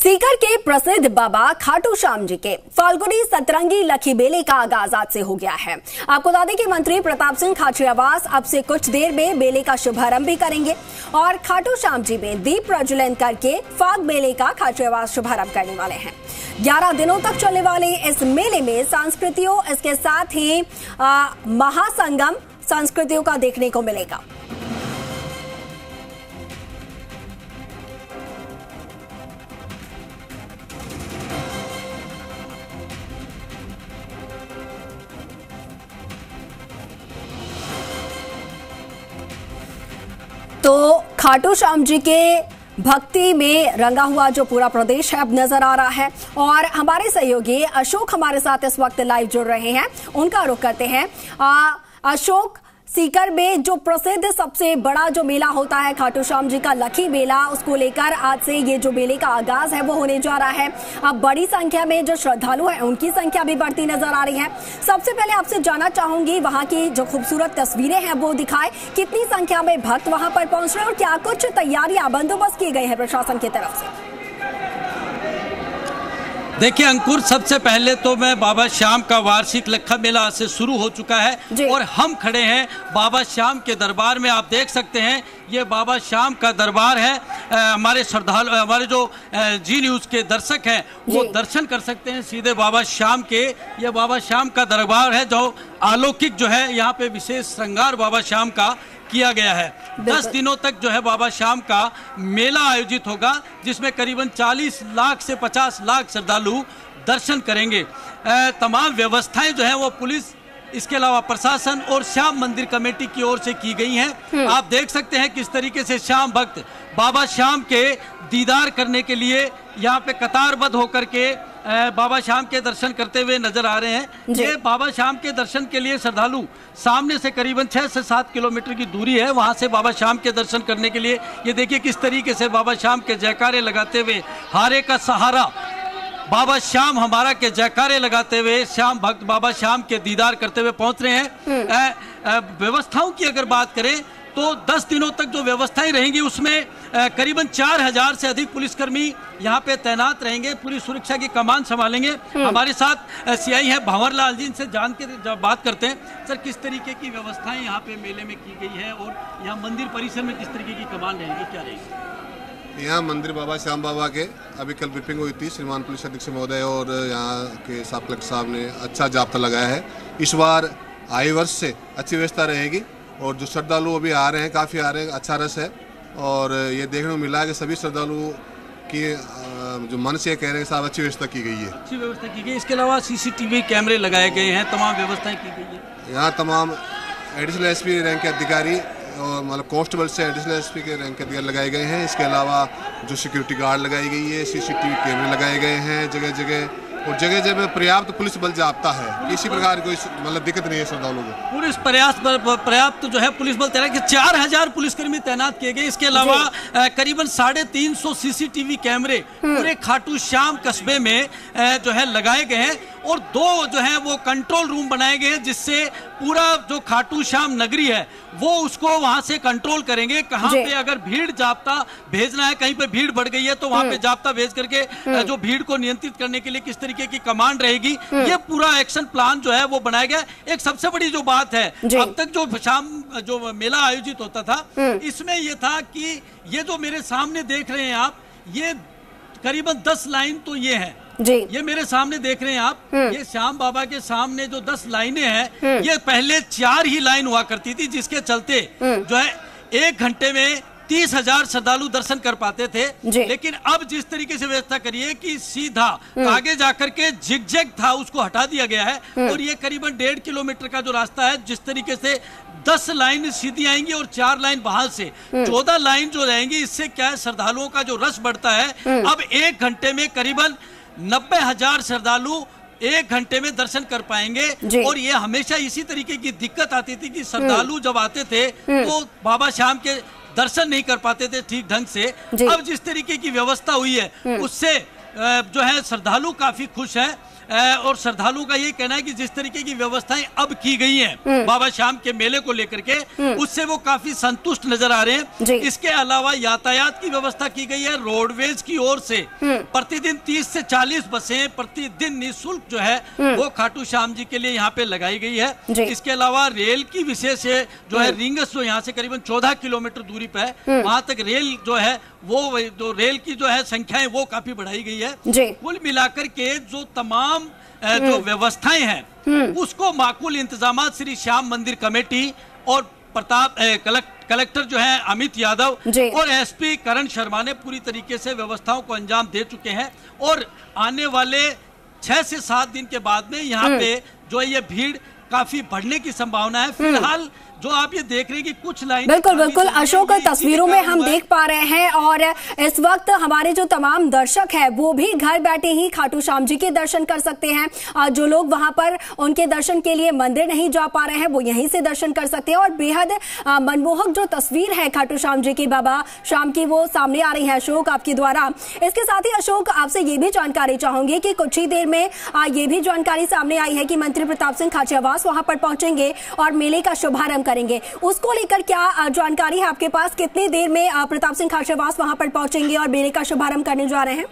सीकर के प्रसिद्ध बाबा खाटू श्याम जी के फाल्गुनी सतरंगी लखी बेले का आगाज आज से हो गया है। आपको बता दें कि मंत्री प्रताप सिंह खाचरियावास अब से कुछ देर में बेले का शुभारंभ भी करेंगे और खाटू श्याम जी में दीप प्रज्वलन करके फाग मेले का खाचरियावास शुभारंभ करने वाले हैं। 11 दिनों तक चलने वाले इस मेले में संस्कृतियों, इसके साथ ही महासंगम संस्कृतियों का देखने को मिलेगा। तो खाटू श्याम जी के भक्ति में रंगा हुआ जो पूरा प्रदेश है अब नजर आ रहा है और हमारे सहयोगी अशोक हमारे साथ इस वक्त लाइव जुड़ रहे हैं, उनका रुख करते हैं। अशोक, सीकर में जो प्रसिद्ध सबसे बड़ा जो मेला होता है खाटू श्याम जी का लखी मेला, उसको लेकर आज से ये जो मेले का आगाज है वो होने जा रहा है। अब बड़ी संख्या में जो श्रद्धालु हैं उनकी संख्या भी बढ़ती नजर आ रही है। सबसे पहले आपसे जानना चाहूंगी, वहां की जो खूबसूरत तस्वीरें हैं वो दिखाएं, कितनी संख्या में भक्त वहां पर पहुंच रहे हैं और क्या कुछ तैयारियां बंदोबस्त की गई है प्रशासन की तरफ से? देखिए अंकुर, सबसे पहले तो मैं बाबा श्याम का वार्षिक लखा मेला आज से शुरू हो चुका है और हम खड़े हैं बाबा श्याम के दरबार में। आप देख सकते हैं ये बाबा श्याम का दरबार है। हमारे श्रद्धालु, हमारे जो जी न्यूज़ के दर्शक हैं वो दर्शन कर सकते हैं सीधे बाबा श्याम के। ये बाबा श्याम का दरबार है जो अलौकिक जो है, यहाँ पे विशेष श्रृंगार बाबा श्याम का किया गया है। 10 दिनों तक जो है बाबा श्याम का मेला आयोजित होगा, जिसमें करीबन 40 लाख से 50 लाख श्रद्धालु दर्शन करेंगे। तमाम व्यवस्थाएं जो है वो पुलिस, इसके अलावा प्रशासन और श्याम मंदिर कमेटी की ओर से की गई हैं। आप देख सकते हैं किस तरीके से श्याम भक्त बाबा श्याम के दीदार करने के लिए यहाँ पे कतारबद्ध होकर के बाबा श्याम के दर्शन करते हुए नजर आ रहे हैं। ये बाबा श्याम के दर्शन के लिए श्रद्धालु सामने से करीबन 6 से 7 किलोमीटर की दूरी है, वहां से बाबा श्याम के दर्शन करने के लिए ये देखिए किस तरीके से बाबा श्याम के जयकारे लगाते हुए, हारे का सहारा बाबा श्याम हमारा के जयकारे लगाते हुए श्याम भक्त बाबा श्याम के दीदार करते हुए पहुंच रहे हैं। व्यवस्थाओं की अगर बात करें तो 10 दिनों तक जो व्यवस्थाएं रहेंगी उसमें करीबन 4000 से अधिक पुलिसकर्मी यहाँ पे तैनात रहेंगे, पूरी सुरक्षा की कमान संभालेंगे। हमारे साथ सीआई है भंवर लाल जी, इनसे जान के जब बात करते हैं सर किस तरीके की व्यवस्थाएं यहाँ पे मेले में की गई है और यहाँ मंदिर परिसर में किस तरीके की कमान रहेगी, क्या रहेगी? यहाँ मंदिर बाबा श्याम बाबा के अभी कल ब्रीफिंग हुई थी, श्रीमान पुलिस अधीक्षक महोदय और यहाँ के सब कलेक्टर साहब ने अच्छा जाब्ता लगाया है। इस बार आए वर्ष से अच्छी व्यवस्था रहेगी और जो श्रद्धालु अभी आ रहे हैं काफ़ी आ रहे हैं, अच्छा रस है और ये देखने को मिला कि सभी श्रद्धालुओं की जो मन से कह रहे हैं साहब अच्छी व्यवस्था की गई है। अच्छी व्यवस्था की गई, इसके अलावा CCTV कैमरे लगाए गए हैं, तमाम व्यवस्थाएं की गई है। यहाँ तमाम एडिशनल SP रैंक के अधिकारी और मतलब कांस्टेबल से एडिशनल SP के रैंक के अधिकारी लगाए गए हैं। इसके अलावा जो सिक्योरिटी गार्ड लगाई गई है, CCTV कैमरे लगाए गए हैं जगह जगह और जगह जगह पर्याप्त पुलिस बल जाप्ता है, किसी प्रकार कोई मतलब दिक्कत नहीं है श्रद्धालुओं को। पुलिस पर्याप्त जो है पुलिस बल तैनात, 4000 पुलिसकर्मी तैनात किए गए। इसके अलावा करीबन 350 CCTV कैमरे पूरे खाटू श्याम कस्बे में जो है लगाए गए हैं और 2 जो है वो कंट्रोल रूम बनाए गए हैं, जिससे पूरा जो खाटू श्याम नगरी है वो उसको वहां से कंट्रोल करेंगे। कहां पे अगर भीड़ जाप्ता भेजना है, कहीं पे भीड़ बढ़ गई है तो वहां पे जाप्ता भेज करके जो भीड़ को नियंत्रित करने के लिए किस तरीके की कमांड रहेगी, ये पूरा एक्शन प्लान जो है वो बनाया गया। एक सबसे बड़ी जो बात है, अब तक जो शाम जो मेला आयोजित होता था इसमें ये था कि ये जो मेरे सामने देख रहे हैं आप, ये करीबन 10 लाइन तो ये है जी, ये मेरे सामने देख रहे हैं आप, ये श्याम बाबा के सामने जो 10 लाइनें हैं, ये पहले 4 ही लाइन हुआ करती थी, जिसके चलते जो है 1 घंटे में 30,000 श्रद्धालु दर्शन कर पाते थे। लेकिन अब जिस तरीके से व्यवस्था करिए कि सीधा आगे जाकर के जिगजैग था उसको हटा दिया गया है और ये करीबन 1.5 किलोमीटर का जो रास्ता है, जिस तरीके से 10 लाइन सीधी आएंगी और 4 लाइन बाहर से 14 लाइन जो रहेंगी, इससे क्या है श्रद्धालुओं का जो रस बढ़ता है। अब 1 घंटे में करीबन 90,000 श्रद्धालु 1 घंटे में दर्शन कर पाएंगे और ये हमेशा इसी तरीके की दिक्कत आती थी कि श्रद्धालु जब आते थे तो बाबा श्याम के दर्शन नहीं कर पाते थे ठीक ढंग से। अब जिस तरीके की व्यवस्था हुई है उससे जो है श्रद्धालु काफी खुश है। और श्रद्धालुओं का ये कहना है कि जिस तरीके की व्यवस्थाएं अब की गई हैं बाबा श्याम के मेले को लेकर के, उससे वो काफी संतुष्ट नजर आ रहे हैं। इसके अलावा यातायात की व्यवस्था की गई है रोडवेज की ओर से। प्रतिदिन 30 से 40 बसें प्रतिदिन निःशुल्क जो है वो खाटू श्याम जी के लिए यहाँ पे लगाई गई है। इसके अलावा रेल की विशेष जो है रिंगस जो यहाँ से करीबन 14 किलोमीटर दूरी पे है, वहां तक रेल जो है वो जो रेल की जो है संख्याएं वो काफी बढ़ाई गई है। कुल मिलाकर के जो तमाम जो व्यवस्थाएं हैं उसको माकूल इंतजामात श्री श्याम मंदिर कमेटी और प्रताप कलेक्टर जो है अमित यादव और एसपी करण शर्मा ने पूरी तरीके से व्यवस्थाओं को अंजाम दे चुके हैं। और आने वाले 6 से 7 दिन के बाद में यहाँ पे जो ये भीड़ काफी बढ़ने की संभावना है। फिलहाल जो आप ये देख रहे हैं कि कुछ लाइन बिल्कुल अशोक तस्वीरों में हम देख पा रहे हैं और इस वक्त हमारे जो तमाम दर्शक हैं वो भी घर बैठे ही खाटू श्याम जी के दर्शन कर सकते हैं। जो लोग वहां पर उनके दर्शन के लिए मंदिर नहीं जा पा रहे हैं वो यहीं से दर्शन कर सकते हैं। और बेहद मनमोहक जो तस्वीर है खाटू श्याम जी की, बाबा श्याम की, वो सामने आ रही है अशोक आपके द्वारा। इसके साथ ही अशोक आपसे ये भी जानकारी चाहूंगी कि कुछ ही देर में ये भी जानकारी सामने आई है कि मंत्री प्रताप सिंह खाचरियावास वहां पर पहुंचेंगे और मेले का शुभारंभ करेंगे। उसको लेकर क्या जानकारी है आपके पास? कितनी देर में प्रताप सिंह खाचरियावास वहां पर पहुंचेंगे और मेले का शुभारंभ करने जा रहे हैं?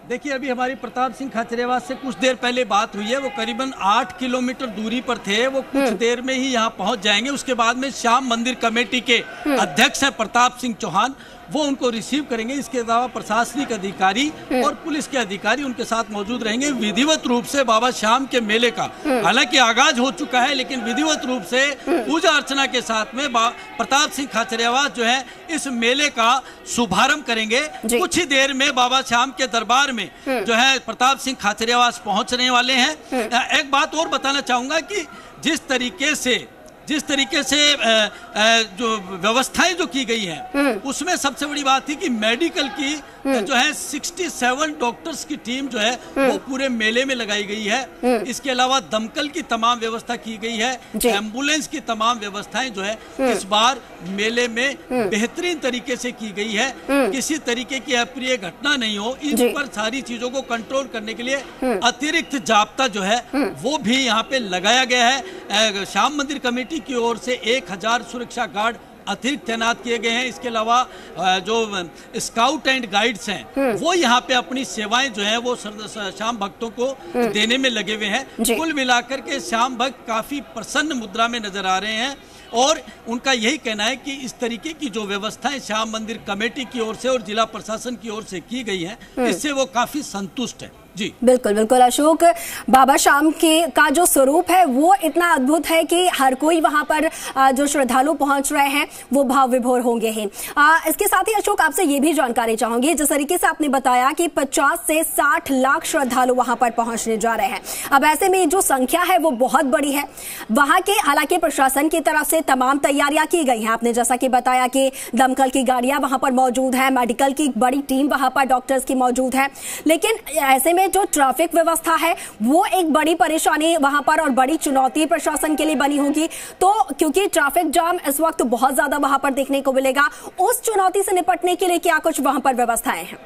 देखिए, अभी हमारी प्रताप सिंह खाचरियावास से कुछ देर पहले बात हुई है। वो करीबन 8 किलोमीटर दूरी पर थे। वो कुछ देर में ही यहाँ पहुंच जाएंगे। उसके बाद में श्याम मंदिर कमेटी के अध्यक्ष है प्रताप सिंह चौहान, वो उनको रिसीव करेंगे। इसके अलावा प्रशासनिक अधिकारी और पुलिस के अधिकारी उनके साथ मौजूद रहेंगे। विधिवत रूप से बाबा श्याम के मेले का हालांकि आगाज हो चुका है, लेकिन विधिवत रूप से पूजा अर्चना के साथ में प्रताप सिंह खाचरियावास जो है इस मेले का शुभारंभ करेंगे। कुछ ही देर में बाबा श्याम के दरबार में जो है प्रताप सिंह खाचरियावास पहुंचने वाले हैं। एक बात और बताना चाहूंगा कि जिस तरीके से जो व्यवस्थाएं जो की गई हैं उसमें सबसे बड़ी बात थी कि मेडिकल की जो है 67 डॉक्टर्स की टीम जो है वो पूरे मेले में लगाई गई है। इसके अलावा दमकल की तमाम व्यवस्था की गई है। एम्बुलेंस की तमाम व्यवस्थाएं जो है इस बार मेले में बेहतरीन तरीके से की गई है। किसी तरीके की अप्रिय घटना नहीं हो, इन पर सारी चीजों को कंट्रोल करने के लिए अतिरिक्त जाब्ता जो है वो भी यहाँ पे लगाया गया है। श्याम मंदिर कमेटी की ओर से 1000 सुरक्षा गार्ड अतिरिक्त तैनात किए गए हैं। इसके अलावा जो स्काउट एंड गाइड्स हैं वो यहाँ पे अपनी सेवाएं जो है वो श्याम भक्तों को देने में लगे हुए हैं। कुल मिलाकर के श्याम भक्त काफी प्रसन्न मुद्रा में नजर आ रहे हैं और उनका यही कहना है कि इस तरीके की जो व्यवस्थाएं श्याम मंदिर कमेटी की ओर से और जिला प्रशासन की ओर से की गई हैं इससे वो काफी संतुष्ट है। जी बिल्कुल अशोक, बाबा श्याम का जो स्वरूप है वो इतना अद्भुत है कि हर कोई वहां पर जो श्रद्धालु पहुंच रहे हैं वो भाव विभोर होंगे ही। इसके साथ ही अशोक आपसे ये भी जानकारी चाहूंगी, जिस तरीके से आपने बताया कि 50 से 60 लाख श्रद्धालु वहां पर पहुंचने जा रहे हैं। अब ऐसे में जो संख्या है वो बहुत बड़ी है। वहां के हालांकि प्रशासन की तरफ से तमाम तैयारियां की गई हैं। आपने जैसा कि बताया कि दमकल की गाड़ियां वहां पर मौजूद है, मेडिकल की बड़ी टीम वहां पर डॉक्टर्स की मौजूद है, लेकिन ऐसे में जो ट्रैफिक व्यवस्था है वो एक बड़ी परेशानी वहां पर और बड़ी चुनौती प्रशासन के लिए बनी होगी। तो क्योंकि ट्रैफिक जाम इस वक्त बहुत ज्यादा वहां पर देखने को मिलेगा, उस चुनौती से निपटने के लिए क्या कुछ वहां पर व्यवस्थाएं हैं?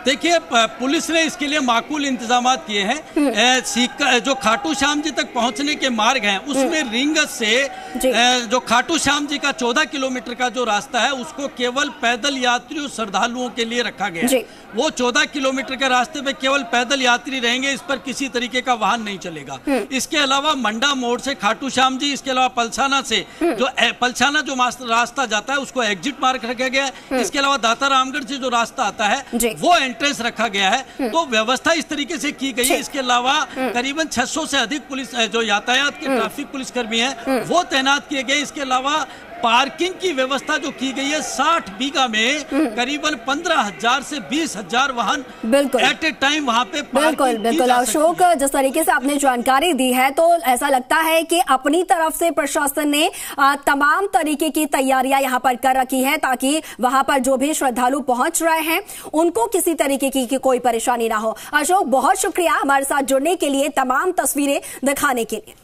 देखिए, पुलिस ने इसके लिए माकूल इंतजाम किए हैं। जो खाटू श्याम जी तक पहुंचने के मार्ग हैं उसमें रिंगस से जो खाटू श्याम जी का 14 किलोमीटर का जो रास्ता है उसको केवल पैदल यात्रियों श्रद्धालुओं के लिए रखा गया है। वो 14 किलोमीटर के रास्ते में केवल पैदल यात्री रहेंगे, इस पर किसी तरीके का वाहन नहीं चलेगा। इसके अलावा मंडा मोड़ से खाटू श्याम जी, इसके अलावा पलसाना से पलसाना जो रास्ता जाता है उसको एग्जिट मार्ग रखा गया है। इसके अलावा दाता रामगढ़ से जो रास्ता आता है वो एंट्रेंस रखा गया है। तो व्यवस्था इस तरीके से की गई है। इसके अलावा करीबन 600 से अधिक पुलिस जो यातायात के ट्रैफिक पुलिसकर्मी हैं वो तैनात किए गए। इसके अलावा पार्किंग की व्यवस्था जो की गई है 60 बीघा में करीबन 15,000 से 20,000 वाहन एट ए टाइम वहां पे बिल्कुल अशोक, जिस तरीके से आपने जानकारी दी है तो ऐसा लगता है कि अपनी तरफ से प्रशासन ने तमाम तरीके की तैयारियां यहां पर कर रखी है ताकि वहां पर जो भी श्रद्धालु पहुंच रहे हैं उनको किसी तरीके की कोई परेशानी ना हो। अशोक, बहुत शुक्रिया हमारे साथ जुड़ने के लिए, तमाम तस्वीरें दिखाने के लिए।